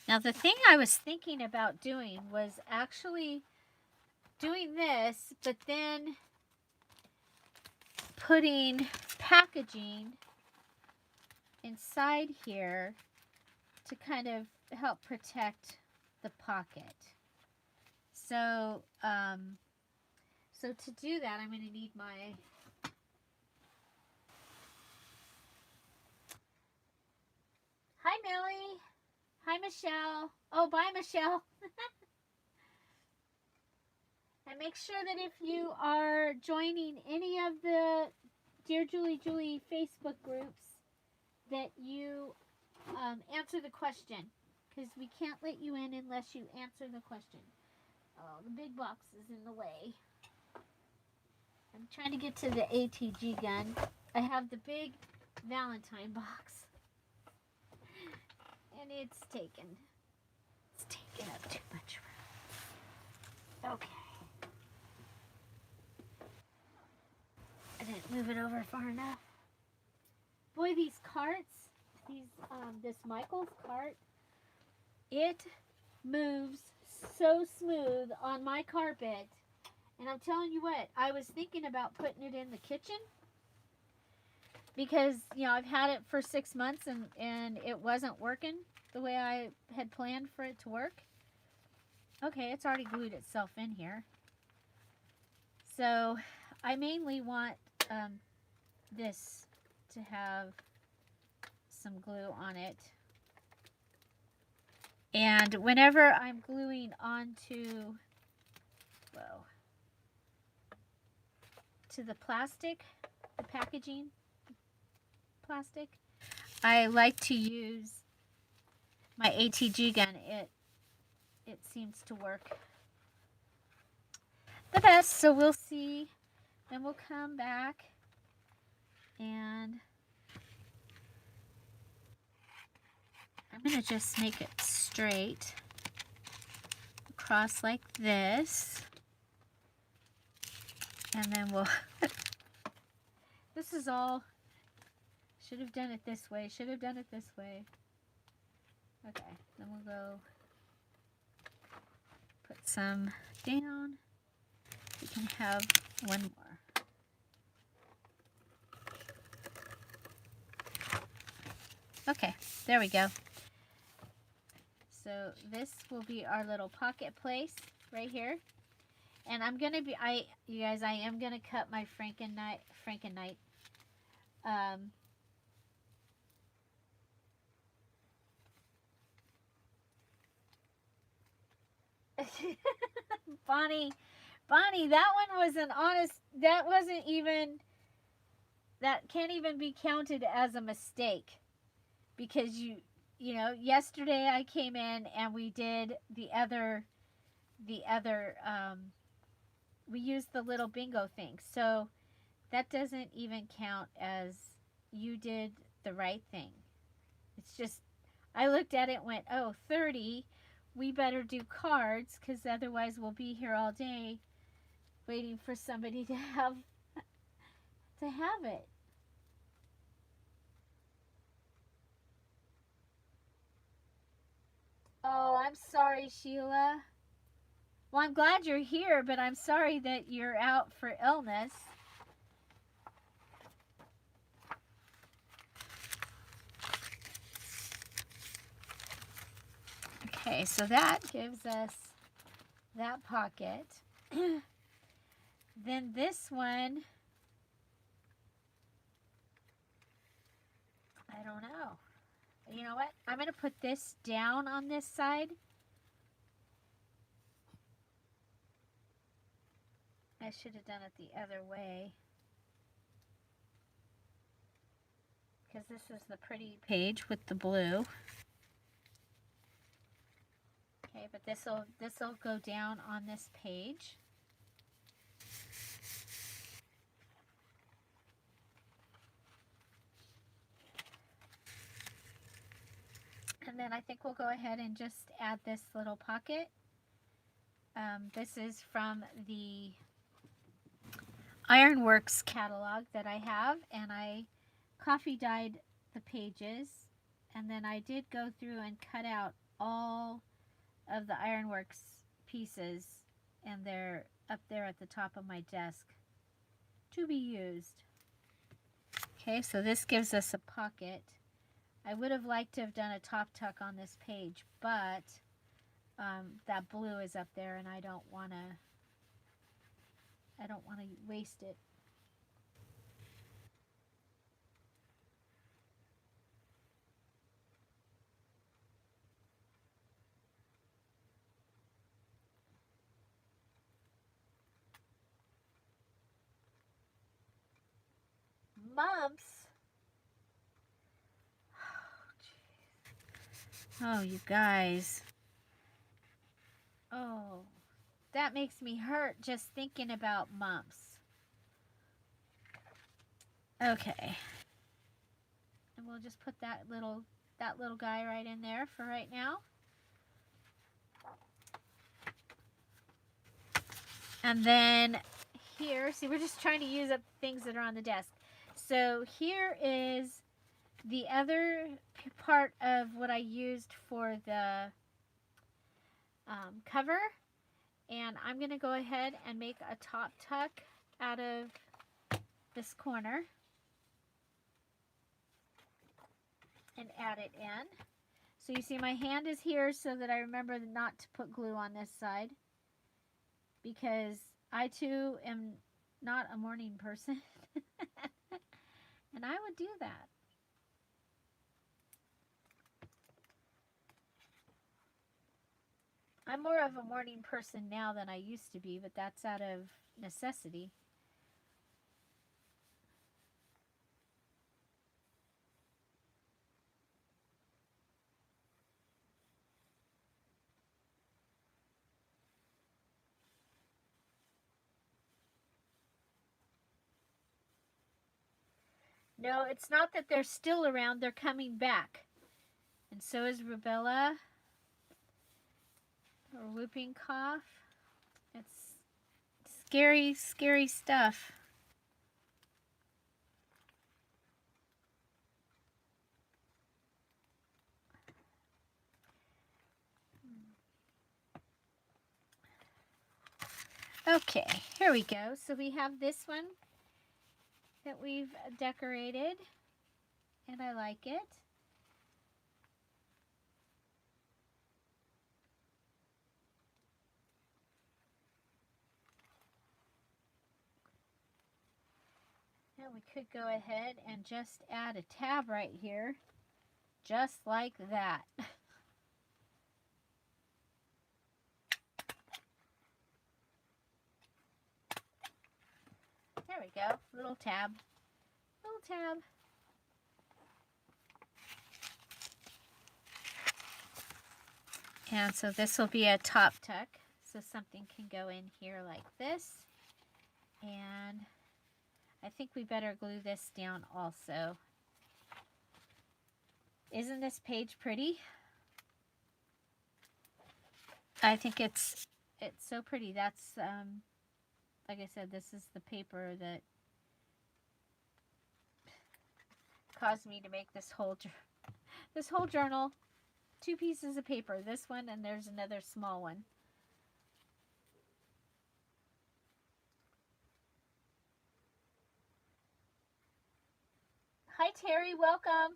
Now the thing I was thinking about doing was actually doing this, but then putting packaging inside here to kind of help protect the pocket. So, so to do that, I'm going to need my Hi, Millie. Hi, Michelle. Oh, bye, Michelle. And make sure that if you are joining any of the Dear Julie Facebook groups, that you answer the question, because we can't let you in unless you answer the question. Oh, the big box is in the way. I'm trying to get to the ATG gun. I have the big Valentine box. And it's taken up too much room. Okay. I didn't move it over far enough. Boy, these carts, this Michael's cart, it moves so smooth on my carpet. And I'm telling you what, I was thinking about putting it in the kitchen because, you know, I've had it for 6 months and it wasn't working the way I had planned for it to work. Okay, it's already glued itself in here. So I mainly want this to have some glue on it. And whenever I'm gluing onto, whoa, to the plastic, the packaging plastic, I like to use my ATG gun. It seems to work the best. So we'll see. Then we'll come back and I'm going to just make it straight across like this. And then we'll, this is all, should have done it this way, should have done it this way. Okay, then we'll go put some down. We can have one more. Okay, there we go. So this will be our little pocket place right here. And I'm gonna be, you guys, I am gonna cut my Frankenite. Bonnie, that one was an honest, that wasn't even, that can't even be counted as a mistake. Because you know, yesterday I came in and we did the other, we used the little bingo thing. So that doesn't even count as you did the right thing. It's just, I looked at it and went, oh, 30, we better do cards because otherwise we'll be here all day waiting for somebody to have it. Oh, I'm sorry, Sheila. Well, I'm glad you're here, but I'm sorry that you're out for illness. Okay, so that gives us that pocket. Then this one, I don't know. You know what? I'm going to put this down on this side. I should have done it the other way. Because this is the pretty page with the blue. Okay, but this'll go down on this page. And then I think we'll go ahead and just add this little pocket. This is from the Ironworks catalog that I have, and I coffee dyed the pages, and then I did go through and cut out all of the Ironworks pieces, and they're up there at the top of my desk to be used. Okay, so this gives us a pocket. I would have liked to have done a top tuck on this page, but that blue is up there and I don't want to waste it. Mumps. Oh, you guys. Oh, that makes me hurt just thinking about mumps. Okay. And we'll just put that little guy right in there for right now. And then here, see, we're just trying to use up things that are on the desk. So here is the other part of what I used for the cover. And I'm going to go ahead and make a top tuck out of this corner and add it in. So you see my hand is here so that I remember not to put glue on this side, because I too am not a morning person and I would do that. I'm more of a morning person now than I used to be, but that's out of necessity. No, it's not that they're still around, they're coming back. And so is rubella or whooping cough. It's scary, scary stuff. Okay, here we go. So we have this one that we've decorated, and I like it. Now we could go ahead and just add a tab right here, just like that. There we go, little tab, little tab. And so this will be a top tuck, so something can go in here like this. And I think we better glue this down also. Isn't this page pretty? I think it's so pretty. That's like I said, this is the paper that caused me to make this whole journal. 2 pieces of paper, this one and there's another small one. Hi Terry, welcome.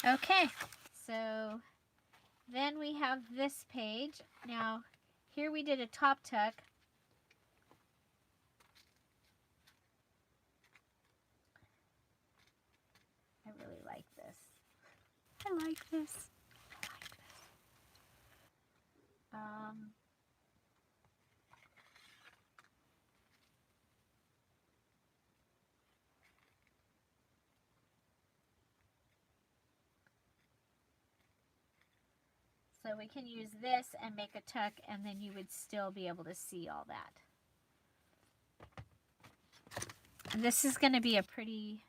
Okay, so then we have this page. Now, here we did a top tuck. I really like this. I like this. I like this. So we can use this and make a tuck, and then you would still be able to see all that. This is going to be a pretty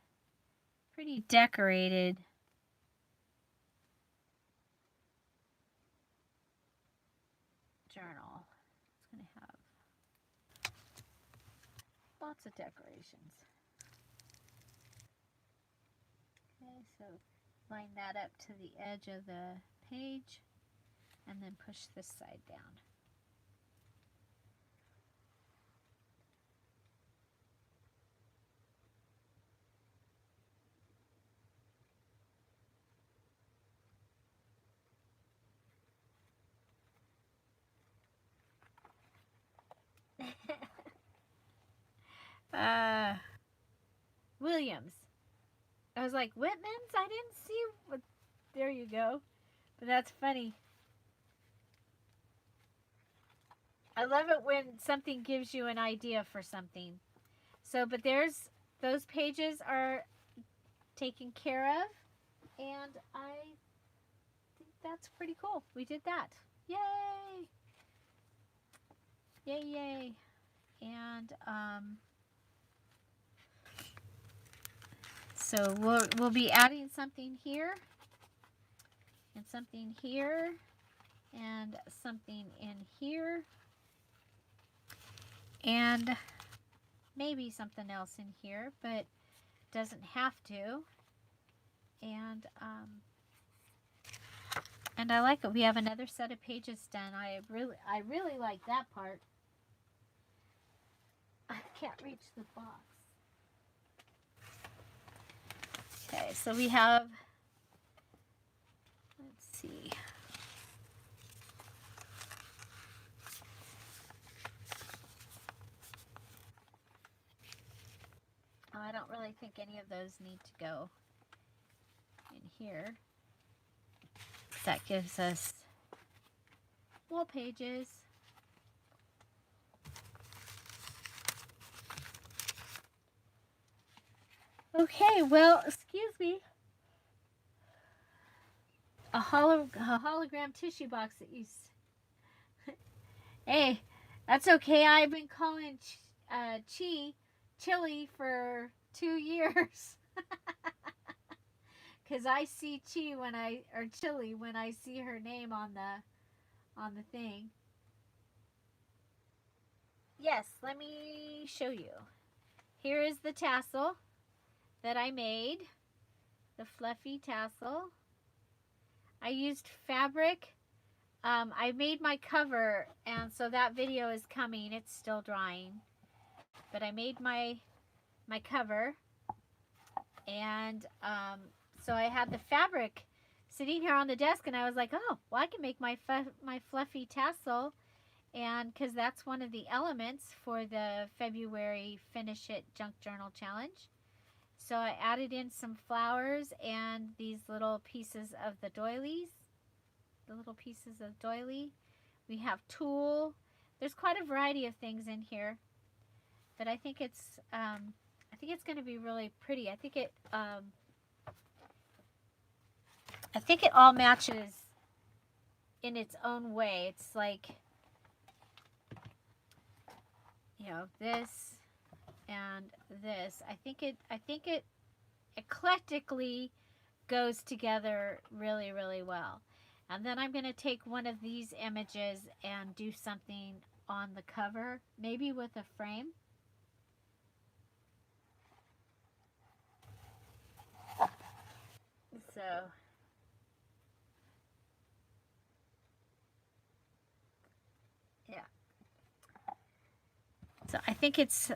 decorated journal. It's going to have lots of decorations. Okay, so line that up to the edge of the page and then push this side down. Williams. I was like, Whitman's? I didn't see what. There you go. But that's funny. I love it when something gives you an idea for something. So, but those pages are taken care of, and I think that's pretty cool. We did that. Yay! Yay, yay. And So we'll be adding something here, and something here, and something in here, and maybe something else in here, but doesn't have to. And I like it. We have another set of pages done. I really like that part. I can't reach the box. Okay, so we have, let's see. Oh, I don't really think any of those need to go in here. That gives us more pages. Okay, well, excuse me. A hologram tissue box that you... Hey, that's okay. I've been calling Chili for 2 years. Because I see Chili when I see her name on the thing. Yes, let me show you. Here is the tassel that I made. The fluffy tassel. I used fabric. I made my cover, and so that video is coming. It's still drying. But I made my cover, and so I had the fabric sitting here on the desk, and I was like, oh, well, I can make my fluffy tassel, and because that's one of the elements for the February Finish It Junk Journal Challenge. So I added in some flowers and these little pieces of the doilies. The little pieces of doily. We have tulle. There's quite a variety of things in here, but I think it's going to be really pretty. I think it all matches in its own way. It's like, you know, this and this. I think it eclectically goes together really, really well. And then I'm going to take one of these images and do something on the cover, maybe with a frame. So yeah. So I think it's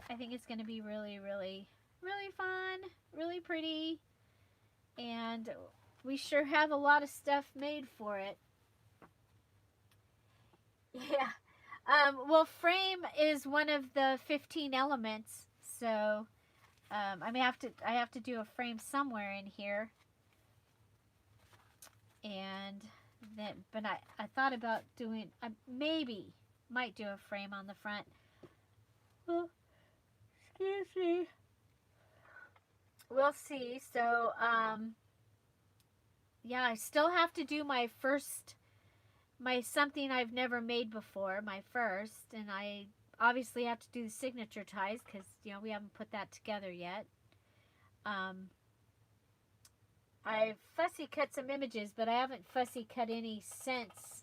going to be really, really, really fun, really pretty, and we sure have a lot of stuff made for it. Yeah. Well, frame is one of the 15 elements, so I have to do a frame somewhere in here. And then, but I thought about doing, maybe might do a frame on the front. Well, excuse me. We'll see. So, yeah, I still have to do my something I've never made before, my first, and I obviously have to do the signature ties because, you know, we haven't put that together yet. I fussy cut some images, but I haven't fussy cut any since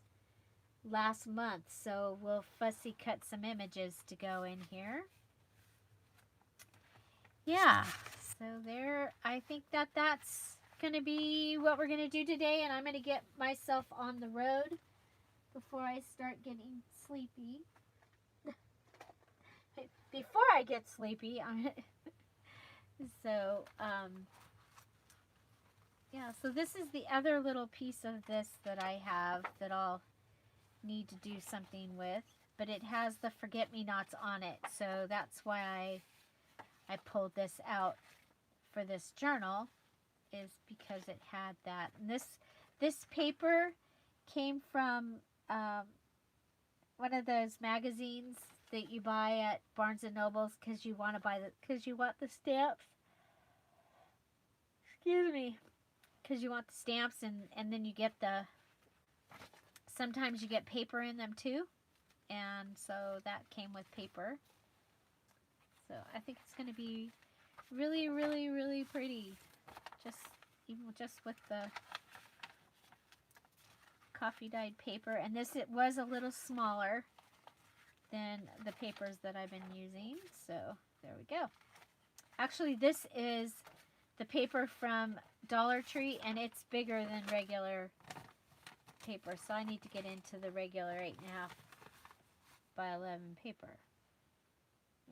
last month, so we'll fussy cut some images to go in here. Yeah, so there, I think that's going to be what we're going to do today, and I'm going to get myself on the road before I start getting sleepy. Before I get sleepy, so, yeah, so this is the other little piece of this that I have that I'll need to do something with, but it has the forget-me-nots on it, so that's why I pulled this out for this journal, is because it had that. And this paper came from one of those magazines that you buy at Barnes and Nobles because you want the stamps. Excuse me. Because you want the stamps, and then you get sometimes you get paper in them too, and so that came with paper. So I think it's going to be really, really, really pretty. even just with the coffee dyed paper. And this, it was a little smaller than the papers that I've been using. So there we go. Actually, this is the paper from Dollar Tree, and it's bigger than regular paper. So I need to get into the regular 8.5 by 11 paper.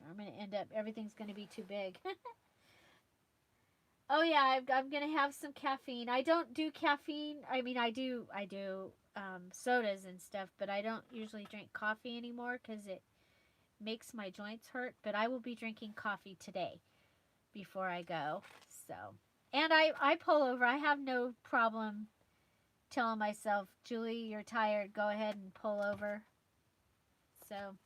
I'm going to end up, everything's going to be too big. Oh yeah, I'm going to have some caffeine. I don't do caffeine. I mean, I do sodas and stuff, but I don't usually drink coffee anymore because it makes my joints hurt. But I will be drinking coffee today before I go. So, and I pull over. I have no problem telling myself, Julie, you're tired. Go ahead and pull over. So,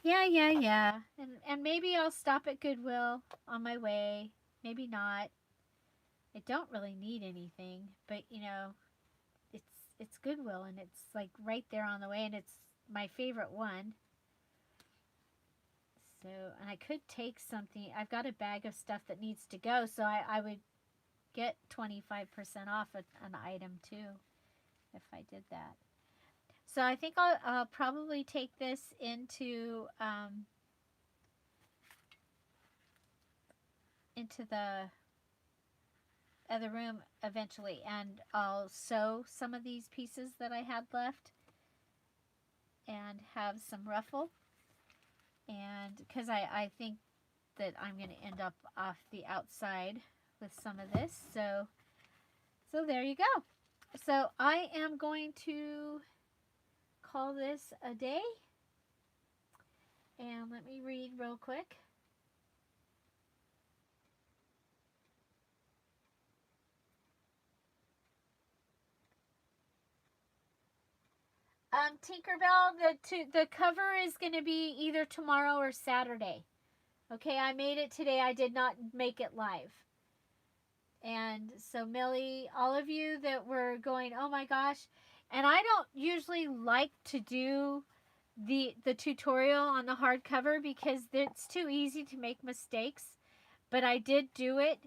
yeah. And maybe I'll stop at Goodwill on my way. Maybe not. I don't really need anything, but you know, it's Goodwill, and it's like right there on the way, and it's my favorite one. So, and I could take something. I've got a bag of stuff that needs to go, so I would get 25% off an item too if I did that. So I think I'll probably take this into the other room eventually, and I'll sew some of these pieces that I had left and have some ruffle, and because I think that I'm going to end up off the outside with some of this. So there you go. So I am going to call this a day, and let me read real quick. Tinkerbell, the cover is going to be either tomorrow or Saturday. Okay, I made it today. I did not make it live. And so Millie, all of you that were going, oh my gosh, and I don't usually like to do the tutorial on the hardcover because it's too easy to make mistakes, but I did do it,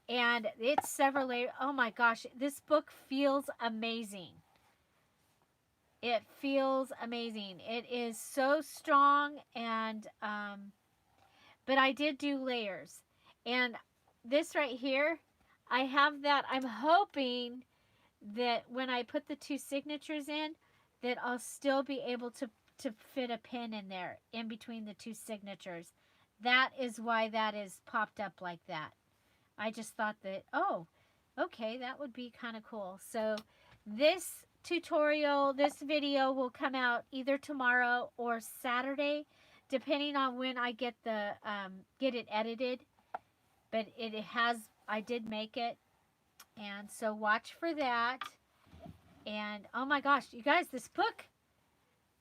and it's several layers. Oh my gosh, this book feels amazing. It feels amazing. It is so strong, and but I did do layers. And this right here, I have that. I'm hoping that when I put the two signatures in, that I'll still be able to fit a pin in there in between the two signatures. That is why that is popped up like that. I just thought that, oh, okay, that would be kind of cool. So this tutorial, this video will come out either tomorrow or Saturday, depending on when I get it edited. But I did make it, and so watch for that. And oh my gosh, you guys, this book.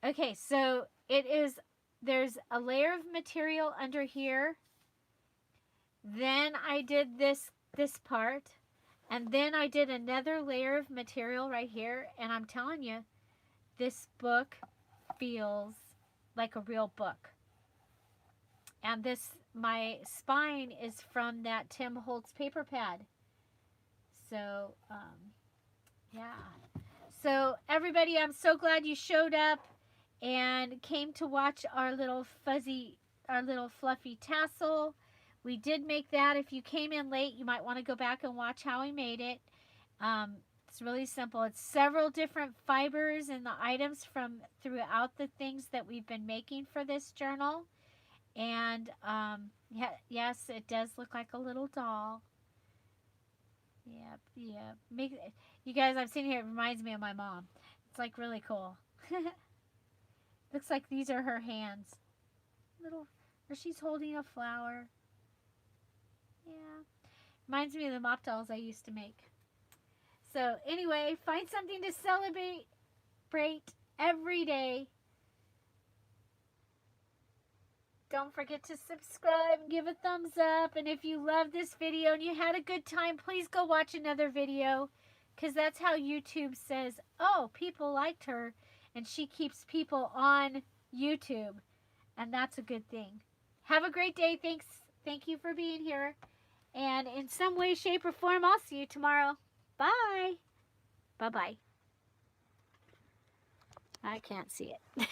Okay, so there's a layer of material under here. Then I did this part. And then I did another layer of material right here. And I'm telling you, this book feels like a real book. And my spine is from that Tim Holtz paper pad. So, yeah. So, everybody, I'm so glad you showed up and came to watch our little fluffy tassel. We did make that. If you came in late, you might want to go back and watch how we made it. It's really simple. It's several different fibers and the items from throughout the things that we've been making for this journal. And yes, it does look like a little doll. Yep. You guys, I've seen here. It reminds me of my mom. It's like really cool. Looks like these are her hands. Or she's holding a flower. Yeah. Reminds me of the mop dolls I used to make. So anyway, find something to celebrate every day. Don't forget to subscribe and give a thumbs up. And if you love this video and you had a good time, please go watch another video. Because that's how YouTube says, oh, people liked her. And she keeps people on YouTube. And that's a good thing. Have a great day. Thanks. Thank you for being here. And in some way, shape, or form, I'll see you tomorrow. Bye. Bye-bye. I can't see it.